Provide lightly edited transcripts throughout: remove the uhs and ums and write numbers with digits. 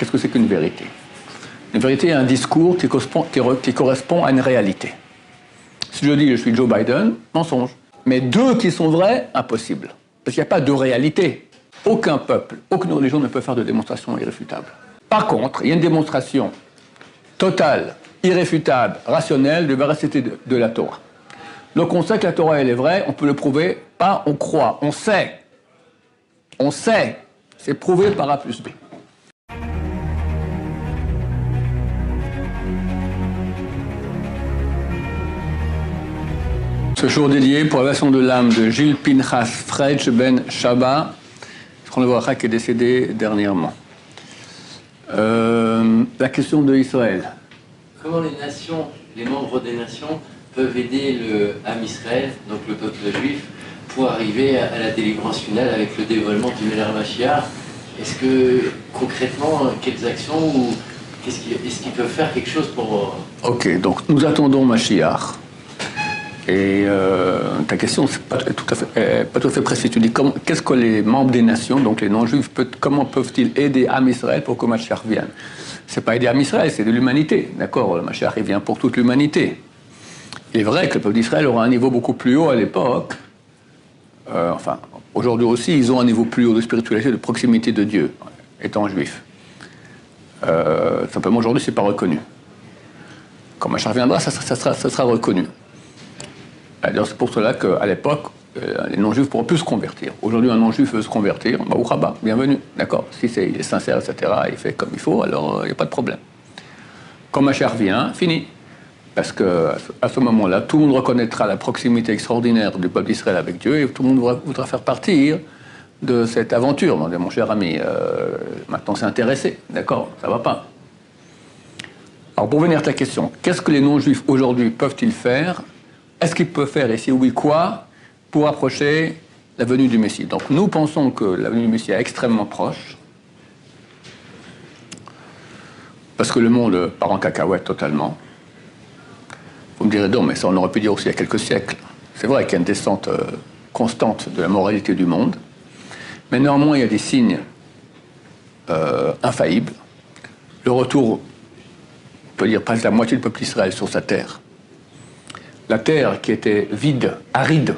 Qu'est-ce que c'est qu'une vérité? Une vérité est un discours qui correspond à une réalité. Si je dis je suis Joe Biden, mensonge. Mais deux qui sont vrais, impossible. Parce qu'il n'y a pas de réalité. Aucun peuple, aucune religion ne peut faire de démonstration irréfutable. Par contre, il y a une démonstration totale, irréfutable, rationnelle de véracité de la Torah. Donc on sait que la Torah elle est vraie, on peut le prouver, pas on croit, on sait. On sait. C'est prouvé par A plus B. Ce jour dédié pour la version de l'âme de Gilles Pinchas Freitch Ben Shabbat, qu'on voit qui est décédé dernièrement. La question de Israël. Comment les nations, les membres des nations, peuvent aider le Ham Israël, donc le peuple juif, pour arriver à la délivrance finale avec le dévoilement du Melech Mashiach? Est-ce que, concrètement, quelles actions ou est-ce qu'ils peuvent faire quelque chose pour... Ok, donc nous attendons Mashiach. Et ta question, c'est pas tout à fait précis. Tu dis qu'est-ce que les membres des nations, donc les non-juifs, comment peuvent-ils aider Ham Israël pour que Mashiach vienne? C'est pas aider Ham Israël, c'est de l'humanité, d'accord? Le Mashiach, il vient pour toute l'humanité. Il est vrai que le peuple d'Israël aura un niveau beaucoup plus haut à l'époque. Enfin, aujourd'hui aussi, ils ont un niveau plus haut de spiritualité, de proximité de Dieu, étant juifs. Simplement, aujourd'hui, c'est pas reconnu. Quand Mashiach viendra, ça sera reconnu. D'ailleurs, c'est pour cela qu'à l'époque, les non-juifs pourront plus se convertir. Aujourd'hui, un non-juif veut se convertir, Baruch bienvenue, d'accord. Si il est sincère, etc., il fait comme il faut, alors il n'y a pas de problème. Quand Mashiach vient, fini. Parce qu'à ce moment-là, tout le monde reconnaîtra la proximité extraordinaire du peuple d'Israël avec Dieu et tout le monde voudra faire partir de cette aventure. Mon cher ami, maintenant c'est intéressé, d'accord, ça va pas. Alors pour venir à ta question, qu'est-ce que les non-juifs aujourd'hui peuvent-ils faire? Est-ce qu'ils peuvent faire, et si oui, quoi, pour approcher la venue du Messie? Donc nous pensons que la venue du Messie est extrêmement proche, parce que le monde part en cacahuète totalement. Vous me direz, non, mais ça on aurait pu dire aussi il y a quelques siècles. C'est vrai qu'il y a une descente constante de la moralité du monde, mais néanmoins il y a des signes infaillibles. Le retour, on peut dire presque la moitié du peuple d'Israël sur sa terre. La terre qui était vide, aride,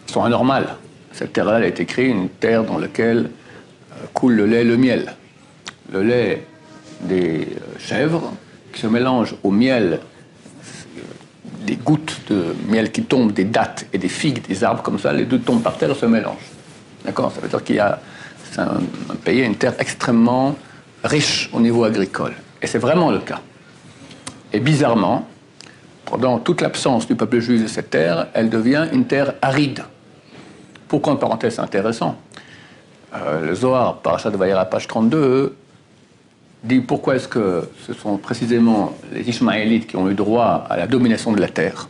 sont anormales. Cette terre-là, elle a été créée, une terre dans laquelle coule le lait et le miel. Le lait des chèvres qui se mélange au miel, des gouttes de miel qui tombent des dattes et des figues, des arbres comme ça, les deux tombent par terre et se mélangent. D'accord? Ça veut dire qu'il y a un pays, une terre extrêmement riche au niveau agricole. Et c'est vraiment le cas. Et bizarrement, pendant toute l'absence du peuple juif de cette terre, elle devient une terre aride. Pourquoi, en parenthèse, c'est intéressant? Le Zohar, Parashat Vayera, page 32, dit pourquoi est-ce que ce sont précisément les Ishmaélites qui ont eu droit à la domination de la terre,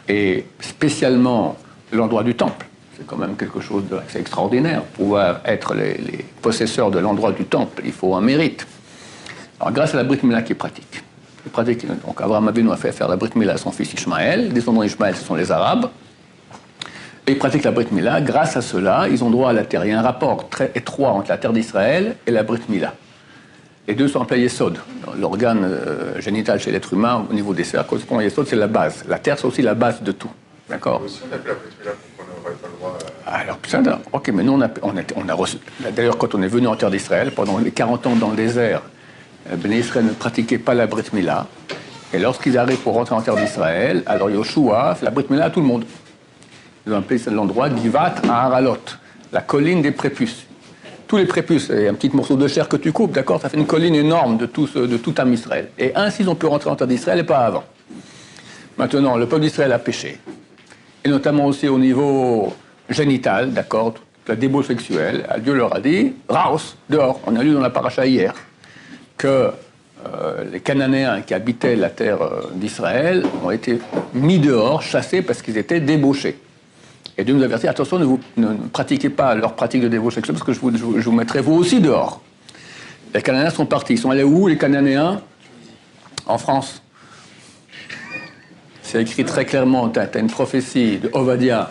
et spécialement l'endroit du temple. C'est quand même quelque chose d'assez extraordinaire. Pouvoir être les possesseurs de l'endroit du temple, il faut un mérite. Alors, grâce à la Brit Mila qui est pratique. Donc Abraham Avinu a fait faire la Brit Mila à son fils Ishmaël. Les descendants d'Ishmaël, ce sont les Arabes. Et ils pratiquent la Brit Mila. Grâce à cela, ils ont droit à la terre. Il y a un rapport très étroit entre la terre d'Israël et la Brit Mila. Les deux sont appelés Yesod. L'organe génital chez l'être humain, au niveau des cercles, correspond à Yesod, c'est la base. La terre, c'est aussi la base de tout. D'accord? Aussi, on appelle la Brit Mila pour qu'on n'aurait pas le droit à... Alors, ça, ok, mais nous, on a reçu... D'ailleurs, quand on est venu en terre d'Israël, pendant les 40 ans dans le désert, Béné Israël ne pratiquait pas la Brit Mila. Et lorsqu'ils arrivent pour rentrer en terre d'Israël, alors Yoshua fait la Brit Mila à tout le monde. Ils ont appelé l'endroit Givat Aharalot, la colline des prépuces. Tous les prépuces, et un petit morceau de chair que tu coupes, d'accord, ça fait une colline énorme de tout Ham Israël. Et ainsi, ils ont pu rentrer en terre d'Israël et pas avant. Maintenant, le peuple d'Israël a péché. Et notamment aussi au niveau génital, d'accord, la débauche sexuelle. Dieu leur a dit, Raos, dehors. On a lu dans la paracha hier que les Cananéens qui habitaient la terre d'Israël ont été mis dehors, chassés parce qu'ils étaient débauchés. Et Dieu nous avertit, attention, ne pratiquez pas leur pratique de débauche sexuelle parce que je vous mettrai vous aussi dehors. Les Cananéens sont partis. Ils sont allés où, les Cananéens? En France. C'est écrit très clairement, tu as une prophétie de Ovadia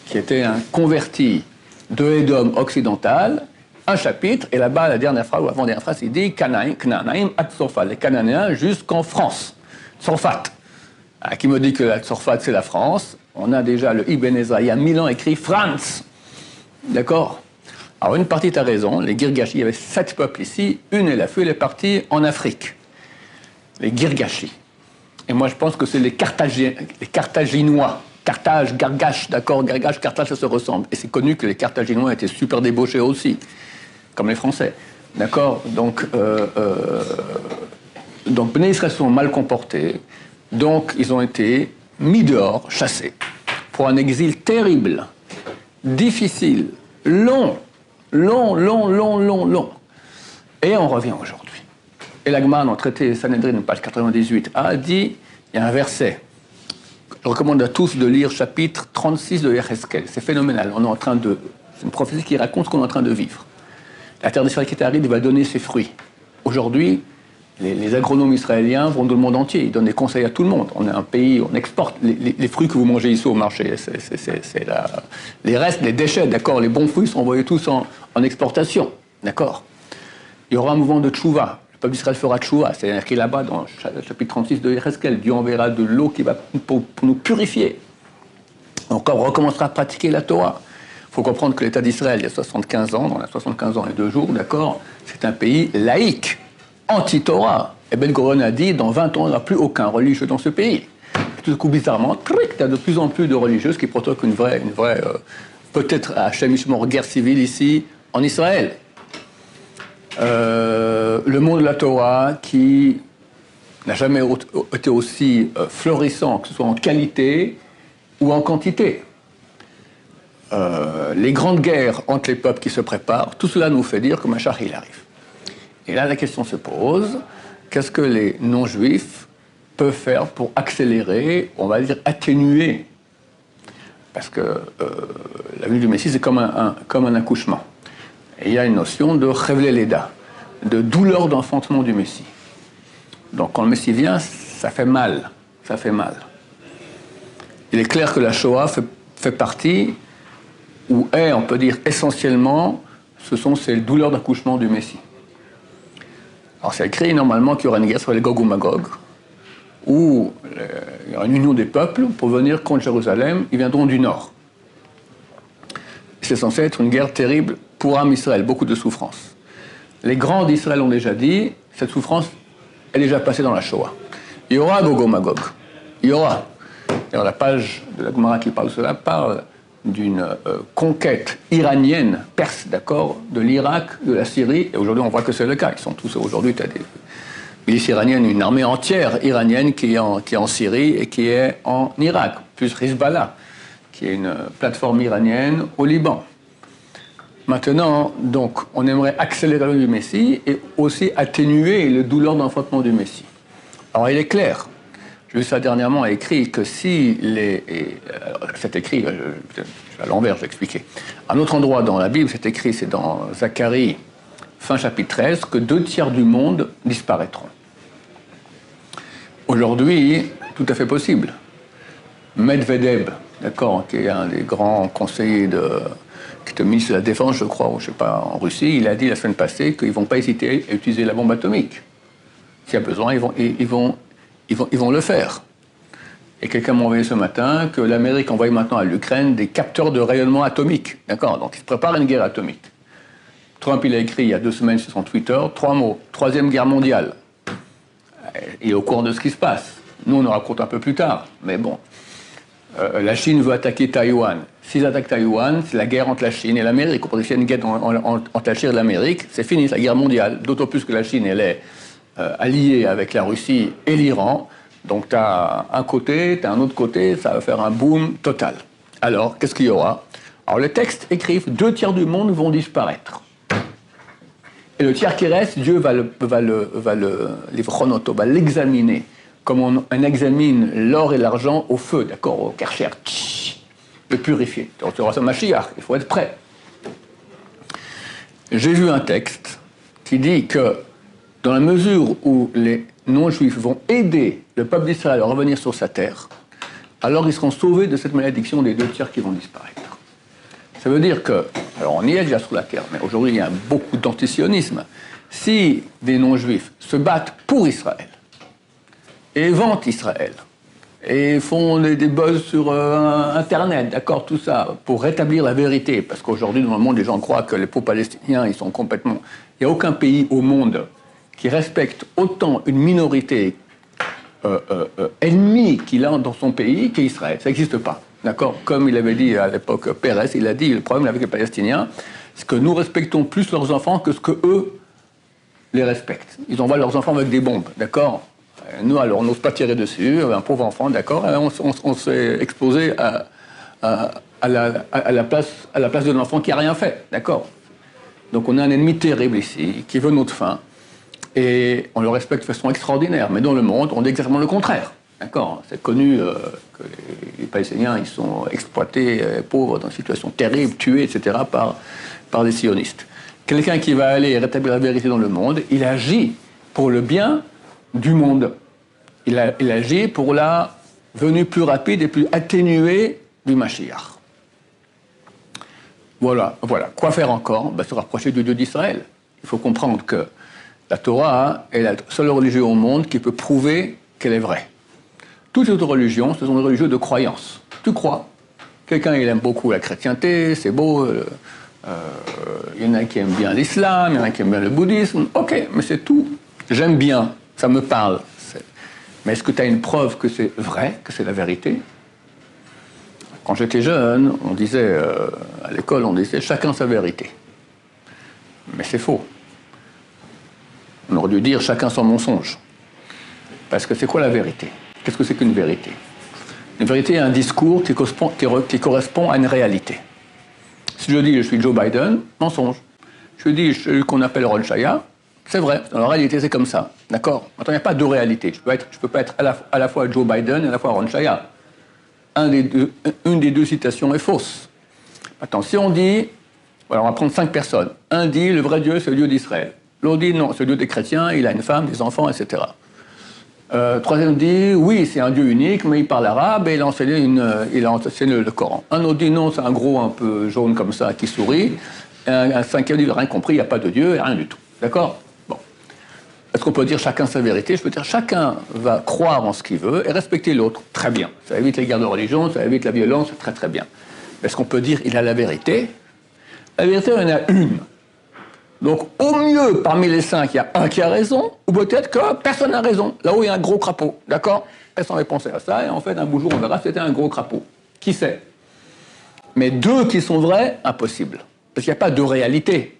qui était un converti de Édom occidental un chapitre, et là-bas, la dernière phrase, ou avant-dernière phrase, il dit Cananaim at Tzorfat, les Cananéens jusqu'en France. Tzorfat. Qui me dit que la Tzorfat, c'est la France. On a déjà le Ibn Ezra, il y a 1000 ans, écrit France. D'accord? Alors, une partie, tu as raison, les Girgachis, il y avait 7 peuples ici, une est la feu, elle est partie en Afrique. Les Girgachis. Et moi, je pense que c'est les Carthaginois. Carthage, Gargache, d'accord, Gargache, Carthage, ça se ressemble. Et c'est connu que les Carthaginois étaient super débauchés aussi, comme les Français. D'accord? Donc, Béné Israël sont mal comportés. Donc, ils ont été mis dehors, chassés, pour un exil terrible, difficile, long. Et on revient aujourd'hui. Et l'Agma, dans le traité Sanhedrin, page 98, a dit, il y a un verset. Je recommande à tous de lire chapitre 36 de Yecheskel. C'est phénoménal. On est en train de... C'est une prophétie qui raconte ce qu'on est en train de vivre. La terre d'Israël qui est aride va donner ses fruits. Aujourd'hui, les agronomes israéliens vont dans le monde entier. Ils donnent des conseils à tout le monde. On est un pays, on exporte les fruits que vous mangez ici au marché. C'est les restes, les déchets, d'accord. Les bons fruits sont envoyés tous en exportation, d'accord. Il y aura un mouvement de tchouva. Le peuple d'Israël fera tchouva. C'est écrit là-bas dans le chapitre 36 de Yecheskel. Dieu enverra de l'eau qui va pour nous purifier. Donc on recommencera à pratiquer la Torah. Il faut comprendre que l'État d'Israël, il y a 75 ans, dans les 75 ans et 2 jours, d'accord, c'est un pays laïque, anti-Torah. Et Ben Gurion a dit, dans 20 ans, il n'y aura plus aucun religieux dans ce pays. Et tout à coup, bizarrement, il y a de plus en plus de religieuses qui provoquent une vraie peut-être à cheminement guerre civile ici, en Israël. Le monde de la Torah qui n'a jamais été aussi florissant, que ce soit en qualité ou en quantité. Les grandes guerres entre les peuples qui se préparent, tout cela nous fait dire que Mashiach il arrive. Et là, la question se pose, qu'est-ce que les non-juifs peuvent faire pour accélérer, on va dire atténuer, parce que la venue du Messie, c'est comme un accouchement. Et il y a une notion de Chevle Leda, de douleur d'enfantement du Messie. Donc quand le Messie vient, ça fait mal, ça fait mal. Il est clair que la Shoah fait partie, ou est, on peut dire, essentiellement, ce sont ces douleurs d'accouchement du Messie. Alors c'est écrit normalement qu'il y aura une guerre sur les Gog ou Magog, où il y aura une union des peuples pour venir contre Jérusalem, ils viendront du nord. C'est censé être une guerre terrible pour Am Israël, beaucoup de souffrance. Les grands d'Israël ont déjà dit, cette souffrance est déjà passée dans la Shoah. Il y aura Gog ou Magog, il y aura. Alors la page de la Gemara qui parle de cela parle d'une conquête iranienne, perse, d'accord, de l'Irak, de la Syrie, et aujourd'hui on voit que c'est le cas. Ils sont tous, aujourd'hui, tu as des milices iraniennes, une armée entière iranienne qui est en Syrie et qui est en Irak, plus Hezbollah, qui est une plateforme iranienne au Liban. Maintenant, donc, on aimerait accélérer le du Messie et aussi atténuer le douleur d'enfantement du Messie. Alors il est clair, j'ai vu ça dernièrement, écrit que si c'est écrit, à l'envers, j'ai expliqué. Un autre endroit dans la Bible, c'est écrit, c'est dans Zacharie, fin chapitre 13, que 2/3 du monde disparaîtront. Aujourd'hui, tout à fait possible. Medvedev, d'accord, qui est un des grands conseillers qui était ministre de la Défense, je crois, ou je sais pas, en Russie, il a dit la semaine passée qu'ils ne vont pas hésiter à utiliser la bombe atomique. S'il y a besoin, ils vont le faire. Et quelqu'un m'a envoyé ce matin que l'Amérique envoie maintenant à l'Ukraine des capteurs de rayonnement atomique. D'accord? Donc, il se prépare à une guerre atomique. Trump, il a écrit il y a 2 semaines sur son Twitter, 3 mots. 3e guerre mondiale. Il est au courant de ce qui se passe. Nous, on le raconte un peu plus tard. Mais bon. La Chine veut attaquer Taïwan. S'ils attaquent Taïwan, c'est la guerre entre la Chine et l'Amérique. S'il y a une guerre entre la Chine et l'Amérique, c'est fini, c'est la guerre mondiale. D'autant plus que la Chine, elle est alliée avec la Russie et l'Iran. Donc, tu as un côté, tu as un autre côté, ça va faire un boom total. Alors, qu'est-ce qu'il y aura? Alors, les textes écrivent 2/3 du monde vont disparaître. Et le tiers qui reste, Dieu va l'examiner, comme on examine l'or et l'argent au feu, d'accord, au karcher, le purifier. Tu auras ce Mashiach, il faut être prêt. J'ai vu un texte qui dit que dans la mesure où les non-juifs vont aider le peuple d'Israël à revenir sur sa terre, alors ils seront sauvés de cette malédiction des 2/3 qui vont disparaître. Ça veut dire que Alors on y est déjà sur la terre, mais aujourd'hui il y a beaucoup d'antisionisme. Si des non-juifs se battent pour Israël, et vantent Israël, et font des buzz sur Internet, d'accord, tout ça, pour rétablir la vérité, parce qu'aujourd'hui dans le monde les gens croient que les pauvres Palestiniens, ils sont complètement... Il n'y a aucun pays au monde qui respecte autant une minorité ennemie qu'il a dans son pays qu'Israël. Ça n'existe pas. D'accord ? Comme il avait dit à l'époque Pérez, il a dit le problème avec les Palestiniens, c'est que nous respectons plus leurs enfants que ce que eux les respectent. Ils envoient leurs enfants avec des bombes, d'accord ? Nous, alors, on n'ose pas tirer dessus, un pauvre enfant, d'accord ? On s'est exposé à la place de l'enfant qui n'a rien fait, d'accord ? Donc on a un ennemi terrible ici, qui veut notre fin, et on le respecte de façon extraordinaire. Mais dans le monde, on dit exactement le contraire. D'accord ? C'est connu que les Palestiniens, ils sont exploités, pauvres, dans une situation terrible, tués, etc., par des sionistes. Quelqu'un qui va aller rétablir la vérité dans le monde, il agit pour le bien du monde. Il agit pour la venue plus rapide et plus atténuée du Mashiach. Voilà. Quoi faire encore ? Se rapprocher du Dieu d'Israël. Il faut comprendre que la Torah est la seule religion au monde qui peut prouver qu'elle est vraie. Toutes les autres religions, ce sont des religions de croyance. Tu crois. Quelqu'un, il aime beaucoup la chrétienté, c'est beau. Il y en a qui aiment bien l'islam, il y en a qui aiment bien le bouddhisme. Ok, mais c'est tout. J'aime bien, ça me parle. Mais est-ce que tu as une preuve que c'est vrai, que c'est la vérité ? Quand j'étais jeune, on disait, à l'école, on disait chacun sa vérité. Mais c'est faux. On aurait dû dire chacun son mensonge. Parce que c'est quoi la vérité ? Qu'est-ce que c'est qu'une vérité ? Une vérité est un discours qui correspond à une réalité. Si je dis je suis Joe Biden, mensonge. Je dis celui qu'on appelle Ron Shaya, c'est vrai. Dans la réalité, c'est comme ça. D'accord ? Maintenant, il n'y a pas deux réalités. Je peux pas être à la fois Joe Biden et à la fois Ron Shaya. Une des deux citations est fausse. Attention, on dit, voilà, on va prendre 5 personnes. Un dit, le vrai Dieu, c'est le Dieu d'Israël. L'autre dit, non, c'est le Dieu des chrétiens, il a une femme, des enfants, etc. Troisième dit, oui, c'est un Dieu unique, mais il parle arabe et il a enseigné le Coran. Un autre dit, non, c'est un gros un peu jaune comme ça, qui sourit. Et un cinquième dit, il n'a rien compris, il n'y a pas de Dieu, rien du tout. D'accord ? Bon. Est-ce qu'on peut dire chacun sa vérité ? Je peux dire chacun va croire en ce qu'il veut et respecter l'autre. Très bien. Ça évite les guerres de religion, ça évite la violence, très très bien. Est-ce qu'on peut dire il a la vérité ? La vérité, il y en a une. Donc, au mieux, parmi les 5, il y a un qui a raison, ou peut-être que personne n'a raison. Là où il y a un gros crapaud, d'accord ? Personne n'avait pensé à ça, et en fait, un beau jour, on verra, c'était un gros crapaud. Qui sait ? Mais 2 qui sont vrais, impossible. Parce qu'il n'y a pas de réalité.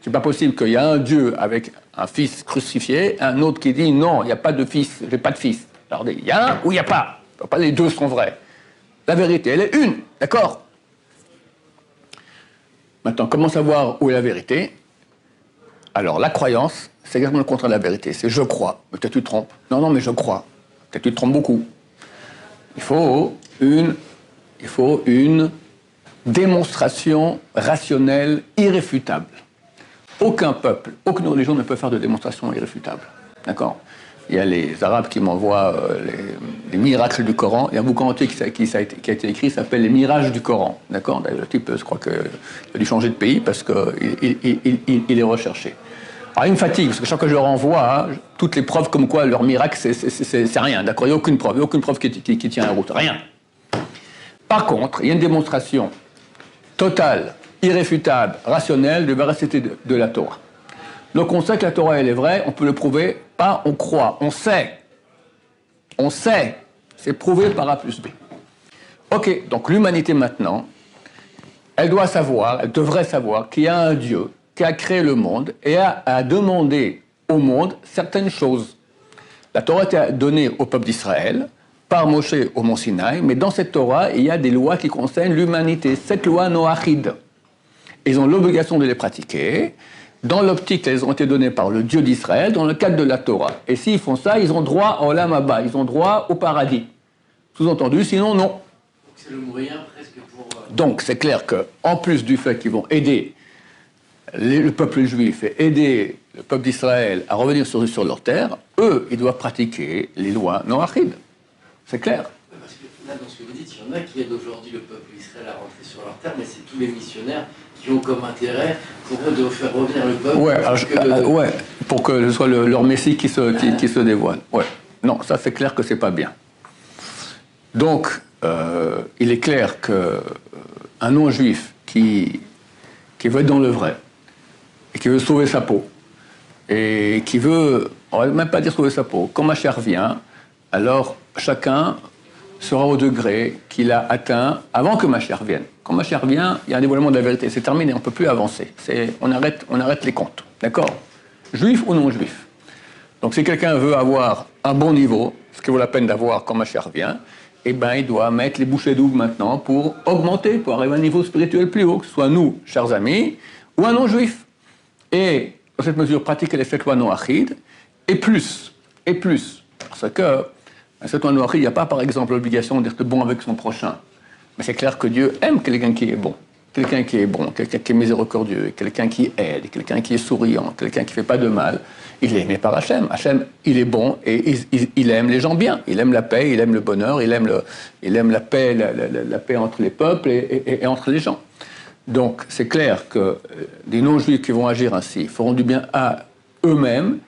C'est pas possible qu'il y a un Dieu avec un fils crucifié, un autre qui dit non, il n'y a pas de fils, j'ai pas de fils. Alors il y a un ou il n'y a pas. Pas les 2 sont vrais. La vérité, elle est une, d'accord ? Maintenant, comment savoir où est la vérité ? Alors la croyance, c'est exactement le contraire de la vérité. C'est je crois. Mais peut-être tu te trompes. Non, mais je crois. Peut-être tu te trompes beaucoup. Il faut une démonstration rationnelle irréfutable. Aucun peuple, aucune religion ne peut faire de démonstration irréfutable. D'accord ? Il y a les Arabes qui m'envoient les miracles du Coran. Il y a un bouquin entier qui a été écrit, qui s'appelle Les Mirages du Coran. D'accord ? Le type, je crois qu'il a dû changer de pays parce qu'il est recherché. Alors, il me fatigue, parce que chaque fois que je leur envoie, toutes les preuves comme quoi leur miracle, c'est rien. D'accord ? Il n'y a aucune preuve qui tient la route. Rien. Par contre, il y a une démonstration totale, irréfutable, rationnelle de véracité de la Torah. Donc on sait que la Torah elle est vraie, on peut le prouver, pas on croit, on sait. On sait, c'est prouvé par A plus B. Ok, donc l'humanité maintenant, elle devrait savoir qu'il y a un Dieu qui a créé le monde et a demandé au monde certaines choses. La Torah a été donnée au peuple d'Israël par Moshe au mont Sinaï, mais dans cette Torah, il y a des lois qui concernent l'humanité, 7 lois noachides. Ils ont l'obligation de les pratiquer. Dans l'optique, elles ont été données par le Dieu d'Israël dans le cadre de la Torah. Et s'ils font ça, ils ont droit au Olam Haba, ils ont droit au paradis. Sous-entendu, sinon, non. C'est le moyen presque pour... Donc, c'est clair qu'en plus du fait qu'ils vont aider le peuple juif et aider le peuple d'Israël à revenir sur leur terre, eux, ils doivent pratiquer les lois noachides. C'est clair. Parce que là, dans ce que vous dites, il y en a qui aident aujourd'hui le peuple d'Israël à rentrer sur leur terre, mais c'est tous les missionnaires qui ont comme intérêt pour eux de faire revenir le peuple. Ouais, pour que ce soit leur messie qui se dévoile. Ouais. Non, ça c'est clair que c'est pas bien. Donc, il est clair qu'un non-juif qui veut être dans le vrai, et qui veut sauver sa peau, et qui veut, on ne va même pas dire sauver sa peau, quand Mashiach vient, alors chacun sera au degré qu'il a atteint avant que Mashiach vienne. Quand Mashiach vient, il y a un dévoilement de la vérité, c'est terminé, on ne peut plus avancer. On arrête les comptes, d'accord? Juif ou non-juif. Donc si quelqu'un veut avoir un bon niveau, ce qui vaut la peine d'avoir quand Mashiach vient, eh ben, il doit mettre les bouchées doubles maintenant pour augmenter, pour arriver à un niveau spirituel plus haut, que ce soit nous, chers amis, ou un non-juif. Et dans cette mesure, pratiquer les 7 lois noachides, et plus. Parce que cette loi noachide, il n'y a pas, par exemple, l'obligation d'être bon avec son prochain. Mais c'est clair que Dieu aime quelqu'un qui est bon. Quelqu'un qui est miséricordieux, quelqu'un qui aide, quelqu'un qui est souriant, quelqu'un qui ne fait pas de mal. Il est aimé par Hachem. Hachem, il est bon et il aime les gens bien. Il aime la paix, il aime le bonheur, il aime la paix, la paix entre les peuples et entre les gens. Donc, c'est clair que des non-juifs qui vont agir ainsi feront du bien à eux-mêmes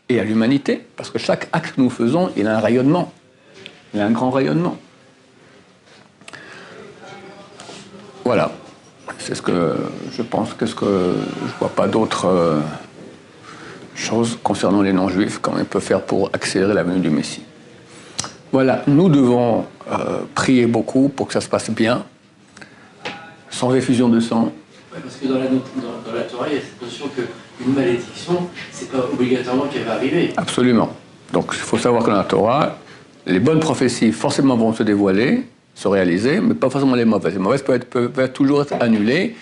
et à l'humanité, parce que chaque acte que nous faisons, il a un rayonnement. Il a un grand rayonnement. Voilà. C'est ce que je pense, je ne vois pas d'autres choses concernant les non-juifs, comment ils peuvent faire pour accélérer la venue du Messie. Voilà, nous devons prier beaucoup pour que ça se passe bien, sans effusion de sang. Oui, parce que dans la Torah, il y a cette notion qu'une malédiction, c'est pas obligatoirement qu'elle va arriver. Absolument. Donc il faut savoir que dans la Torah, les bonnes prophéties forcément vont se dévoiler, se réaliser, mais pas forcément les mauvaises. Les mauvaises peuvent toujours être annulées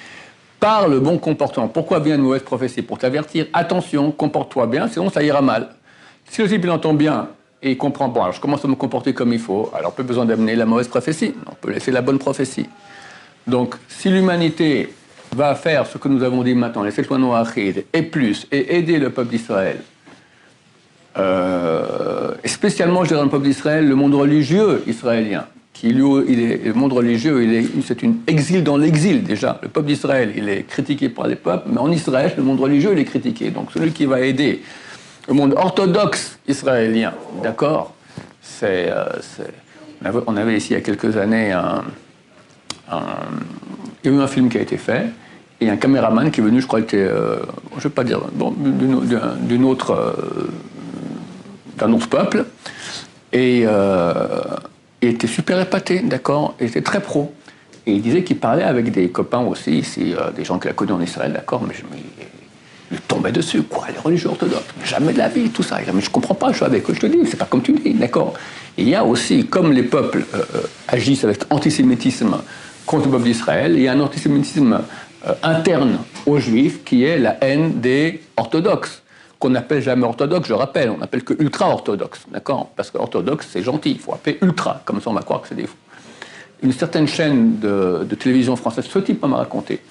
par le bon comportement. Pourquoi vient une mauvaise prophétie? Pour t'avertir, attention, comporte-toi bien, sinon ça ira mal. Si le type il entend bien et il comprend, bon, alors je commence à me comporter comme il faut, alors pas besoin d'amener la mauvaise prophétie, on peut laisser la bonne prophétie. Donc, si l'humanité va faire ce que nous avons dit maintenant, les 7 lois noachides, et plus, et aider le peuple d'Israël, et spécialement, je dirais, dans le peuple d'Israël, le monde religieux israélien, le monde religieux, c'est une exil dans l'exil déjà. Le peuple d'Israël, il est critiqué par les peuples, mais en Israël, le monde religieux, il est critiqué. Donc celui qui va aider le monde orthodoxe israélien, d'accord, on avait ici il y a quelques années il y a eu un film qui a été fait, et un caméraman qui est venu, je crois, je ne vais pas dire, bon, d'un autre peuple, et il était super épaté, d'accord, il était très pro. Et il disait qu'il parlait avec des copains aussi, ici, des gens qu'il a connus en Israël, d'accord, mais il tombait dessus, quoi, les religieux orthodoxes, jamais de la vie, tout ça. Il dit, mais je comprends pas, je suis avec eux, je te dis, c'est pas comme tu dis, d'accord. Il y a aussi, comme les peuples agissent avec antisémitisme contre le peuple d'Israël, il y a un antisémitisme interne aux Juifs qui est la haine des orthodoxes, qu'on n'appelle jamais orthodoxe, je rappelle, on n'appelle que ultra-orthodoxe, d'accord? Parce que orthodoxe, c'est gentil, il faut appeler ultra, comme ça on va croire que c'est des fous. Une certaine chaîne de télévision française, ce type m'a raconté,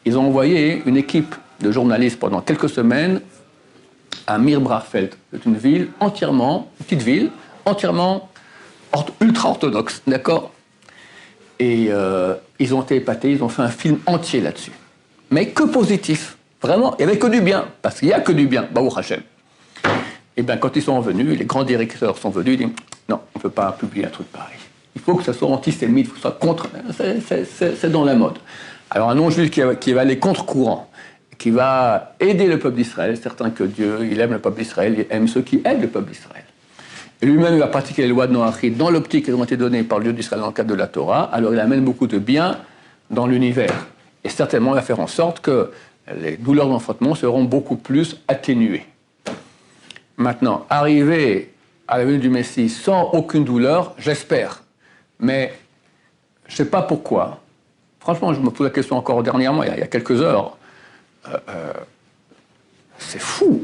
ils ont envoyé une équipe de journalistes pendant quelques semaines à Mir Brachfeld. C'est une ville entièrement, une petite ville, entièrement ultra-orthodoxe, d'accord? Et ils ont été épatés, ils ont fait un film entier là-dessus. Mais que positif. Vraiment, il n'y avait que du bien, parce qu'il n'y a que du bien, Baruch Hashem. Et bien, quand ils sont venus, les grands directeurs sont venus, ils disent non, on ne peut pas publier un truc pareil. Il faut que ça soit antisémite, il faut que ça soit contre. C'est dans la mode. Alors, un non-juif qui va aller contre-courant, qui va aider le peuple d'Israël, c'est certain que Dieu, il aime le peuple d'Israël, il aime ceux qui aident le peuple d'Israël. Et lui-même, il va pratiquer les lois de Noachid dans l'optique qui ont été données par le Dieu d'Israël dans le cadre de la Torah, alors il amène beaucoup de bien dans l'univers. Et certainement, il va faire en sorte que les douleurs d'enfantement seront beaucoup plus atténuées. Maintenant, arriver à la venue du Messie sans aucune douleur, j'espère. Mais je ne sais pas pourquoi. Franchement, je me pose la question encore dernièrement, il y a quelques heures. C'est fou.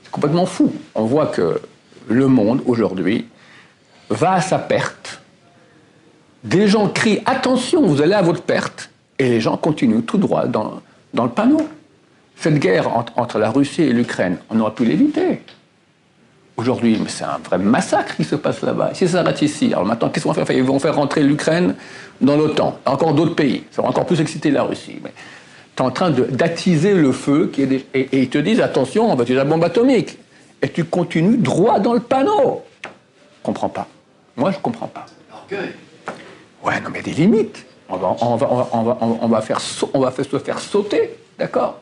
C'est complètement fou. On voit que le monde, aujourd'hui, va à sa perte. Des gens crient « Attention, vous allez à votre perte !» et les gens continuent tout droit dans le panneau. Cette guerre entre la Russie et l'Ukraine, on aurait pu l'éviter. aujourd'hui, mais c'est un vrai massacre qui se passe là-bas. Si ça s'arrête ici, alors maintenant, qu'est-ce qu'on va faire? Ils vont faire rentrer l'Ukraine dans l'OTAN, encore d'autres pays. Ça va encore plus exciter la Russie. Mais tu es en train d'attiser le feu, et ils te disent, attention, on va utiliser la bombe atomique. Et tu continues droit dans le panneau. Je comprends pas. Moi, je comprends pas. L'orgueil. Ouais, non, mais il y a des limites. On va se faire sauter, d'accord?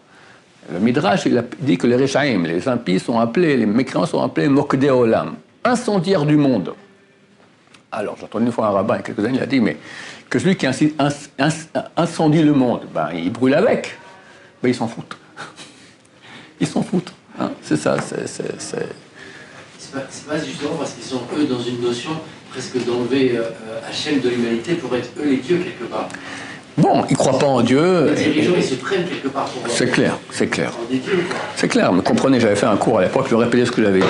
Le Midrash, il dit que les Réchaïm, les impies sont appelés, les mécréants sont appelés Mokdei Olam, incendiaires du monde. Alors, j'ai entendu une fois un rabbin, il y a quelques années, il a dit, mais que celui qui incendie le monde, ben, il brûle avec. Ben, ils s'en foutent. Ils s'en foutent. Hein, c'est ça, C'est pas justement parce qu'ils sont, eux, dans une notion presque d'enlever Hachem de l'humanité pour être, eux, les dieux, quelque part. Bon, ils ne croient pas en Dieu. Les dirigeants, ils se prennent quelque part pour... C'est clair, c'est clair. Des dieux, quoi. C'est clair, mais comprenez, j'avais fait un cours à l'époque, je répétais ce que j'avais dit.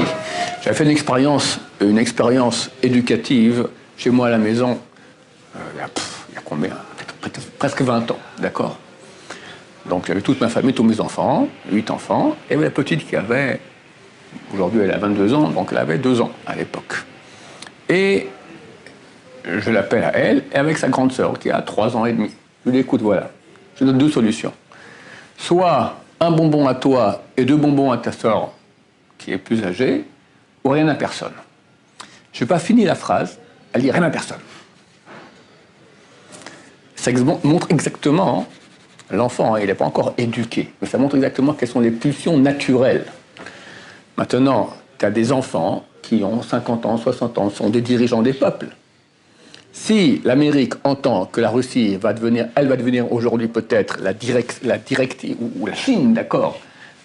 J'avais fait une expérience éducative chez moi à la maison, il y a combien? Presque 20 ans, d'accord? Donc j'avais toute ma famille, tous mes enfants, 8 enfants, et la petite qui avait, aujourd'hui elle a 22 ans, donc elle avait 2 ans à l'époque. Et je l'appelle à elle, et avec sa grande sœur qui a 3 ans et demi. Je lui dis, écoute, voilà, je donne 2 solutions. Soit un bonbon à toi et 2 bonbons à ta sœur qui est plus âgée, ou rien à personne. Je n'ai pas fini la phrase, elle dit rien à personne. Ça montre exactement, l'enfant, il n'est pas encore éduqué, mais ça montre exactement quelles sont les pulsions naturelles. Maintenant, tu as des enfants qui ont 50 ans, 60 ans, sont des dirigeants des peuples. Si l'Amérique entend que la Russie va devenir aujourd'hui peut-être la directive, ou la Chine, d'accord,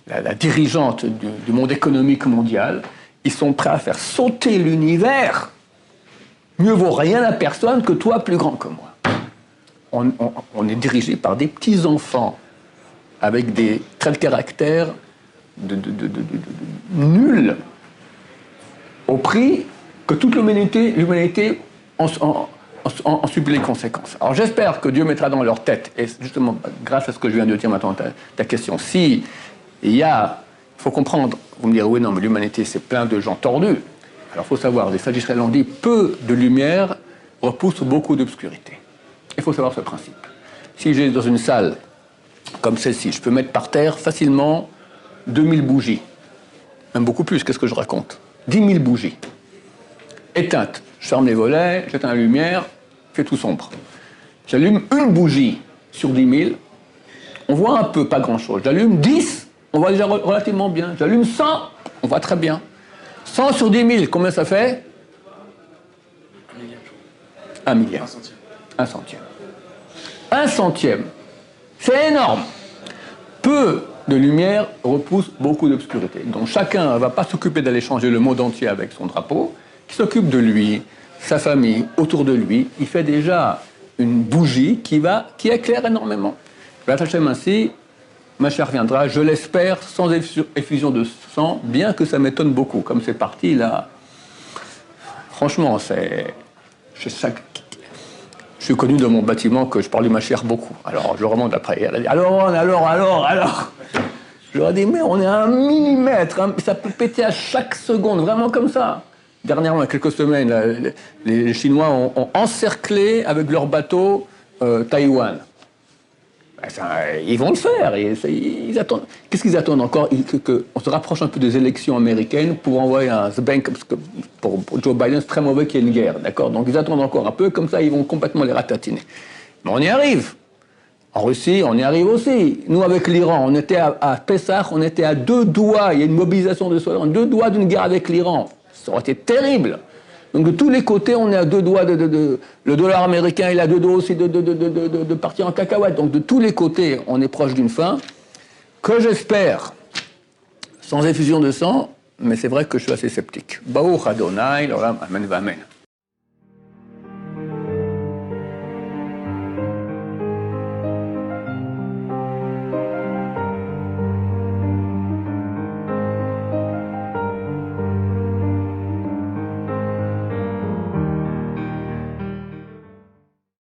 la dirigeante du monde économique mondial, ils sont prêts à faire sauter l'univers. Mieux vaut rien à personne que toi plus grand que moi. On est dirigé par des petits-enfants avec des traits de caractère nuls, au prix que toute l'humanité en subit les conséquences. Alors j'espère que Dieu mettra dans leur tête, et justement grâce à ce que je viens de dire maintenant, ta question, si il faut comprendre, vous me direz oui non mais l'humanité c'est plein de gens tordus, alors il faut savoir, les sages israéliens ont dit, peu de lumière repousse beaucoup d'obscurité. Il faut savoir ce principe. Si j'ai dans une salle comme celle-ci, je peux mettre par terre facilement 2000 bougies, même beaucoup plus, qu'est-ce que je raconte? 10 000 bougies, éteintes. Je ferme les volets, j'éteins la lumière, fait tout sombre. J'allume une bougie sur 10 000, on voit un peu, pas grand-chose. J'allume 10, on voit déjà relativement bien. J'allume 100, on voit très bien. 100 sur 10 000, combien ça fait? 1 milliard. 1 centième. 1 centième. 1 centième. C'est énorme. Peu de lumière repousse beaucoup d'obscurité. Donc chacun ne va pas s'occuper d'aller changer le monde entier avec son drapeau. Il s'occupe de lui, sa famille, autour de lui. Il fait déjà une bougie qui éclaire énormément. Hashem ainsi, Mashiach viendra, je l'espère, sans effusion de sang, bien que ça m'étonne beaucoup. Comme c'est parti, là, franchement, je suis connu dans mon bâtiment que je parle du Mashiach beaucoup. Alors, je remonte après. Elle a dit, alors. Je leur ai dit, mais on est à 1 millimètre, hein, ça peut péter à chaque seconde, vraiment comme ça. Dernièrement, il y a quelques semaines, les Chinois ont encerclé avec leur bateau Taïwan. Ils vont le faire. Ils attendent. Qu'est-ce qu'ils attendent encore? On se rapproche un peu des élections américaines pour envoyer un Zbank, parce que pour Joe Biden, c'est très mauvais qu'il y ait une guerre. D'accord? Donc ils attendent encore un peu, comme ça ils vont complètement les ratatiner. Mais on y arrive. En Russie, on y arrive aussi. Nous, avec l'Iran, on était à Pessah, on était à 2 doigts, il y a une mobilisation de soldats, 2 doigts d'une guerre avec l'Iran. Ça aurait été terrible. Donc de tous les côtés, on est à 2 doigts le dollar américain, il a 2 doigts aussi de partir en cacahuète. Donc de tous les côtés, on est proche d'une fin que j'espère, sans effusion de sang, mais c'est vrai que je suis assez sceptique. Baruch Adonai, l'olam, amen, amen.